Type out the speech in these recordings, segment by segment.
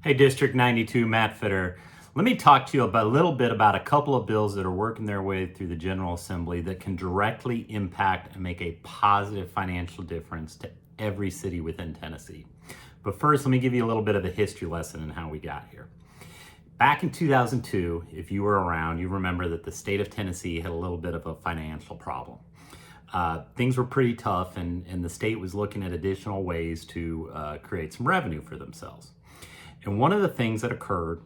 Hey, District 92, Matt Fitter. Let me talk to you about a little bit about a couple of bills that are working their way through the General Assembly that can directly impact and make a positive financial difference to every city within Tennessee. But first, let me give you a little bit of a history lesson in how we got here. Back in 2002, if you were around, you remember that the state of Tennessee had a little bit of a financial problem. Things were pretty tough, and the state was looking at additional ways to create some revenue for themselves. And one of the things that occurred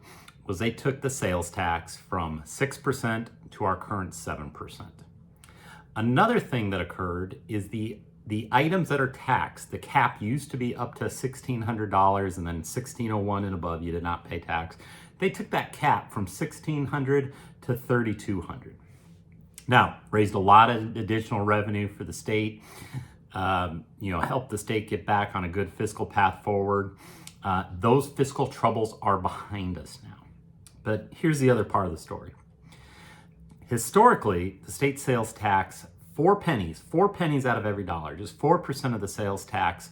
was they took the sales tax from 6% to our current 7%. Another thing that occurred is the items that are taxed, the cap used to be up to $1,600 and then $1,601 and above, you did not pay tax. They took that cap from $1,600 to $3,200. Now, raised a lot of additional revenue for the state, helped the state get back on a good fiscal path forward. Those fiscal troubles are behind us now. But here's the other part of the story. Historically, the state sales tax, 4 pennies out of every dollar, just 4% of the sales tax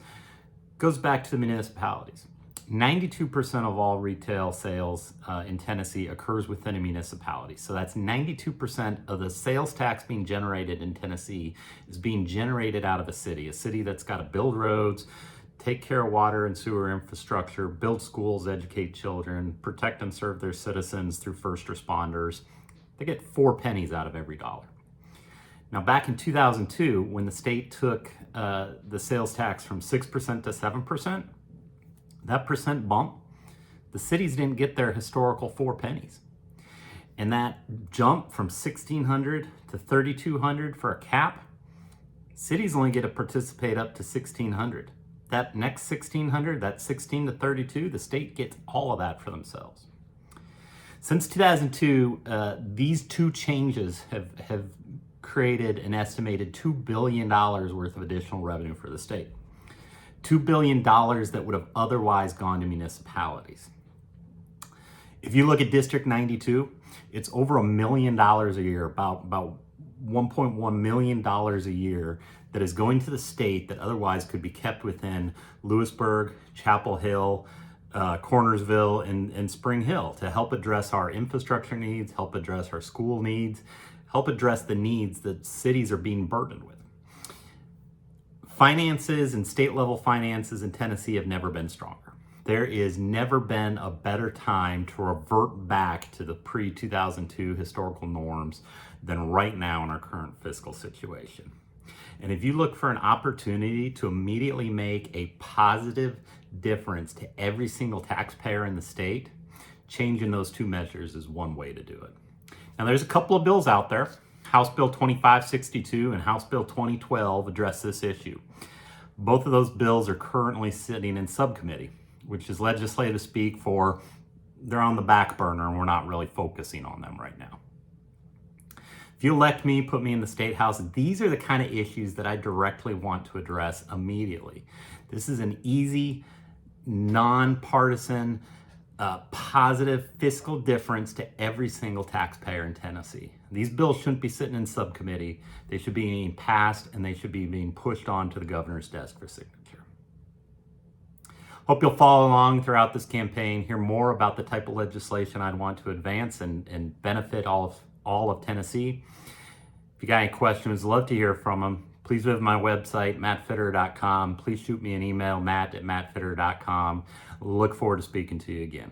goes back to the municipalities. 92% of all retail sales in Tennessee occurs within a municipality. So that's 92% of the sales tax being generated in Tennessee is being generated out of a city that's got to build roads, take care of water and sewer infrastructure, build schools, educate children, protect and serve their citizens through first responders. They get 4 pennies out of every dollar. Now, back in 2002, when the state took the sales tax from 6% to 7%, that percent bump, the cities didn't get their historical 4 pennies. And that jump from $1,600 to $3,200 for a cap, cities only get to participate up to $1,600. That next $1,600, that 16 to 32, the state gets all of that for themselves. Since 2002, these two changes have created an estimated $2 billion worth of additional revenue for the state. $2 billion that would have otherwise gone to municipalities. If you look at District 92, it's over $1 million a year, about $1.1 million a year that is going to the state that otherwise could be kept within Lewisburg, Chapel Hill, Cornersville, and Spring Hill to help address our infrastructure needs, help address our school needs, help address the needs that cities are being burdened with. Finances and state level finances in Tennessee have never been stronger. There is never been a better time to revert back to the pre-2002 historical norms than right now in our current fiscal situation. And if you look for an opportunity to immediately make a positive difference to every single taxpayer in the state, changing those two measures is one way to do it. Now, there's a couple of bills out there. House Bill 2562 and House Bill 2012 address this issue. Both of those bills are currently sitting in subcommittee, which is legislative speak for they're on the back burner and we're not really focusing on them right now. If you elect me, put me in the State House, these are the kind of issues that I directly want to address immediately. This is an easy, nonpartisan, positive fiscal difference to every single taxpayer in Tennessee. These bills shouldn't be sitting in subcommittee. They should be being passed and they should be being pushed on to the governor's desk for signature. Hope you'll follow along throughout this campaign, hear more about the type of legislation I'd want to advance and benefit all of Tennessee. If you got any questions, love to hear from them. Please visit my website, mattfitter.com. Please shoot me an email, matt@mattfitter.com. Look forward to speaking to you again.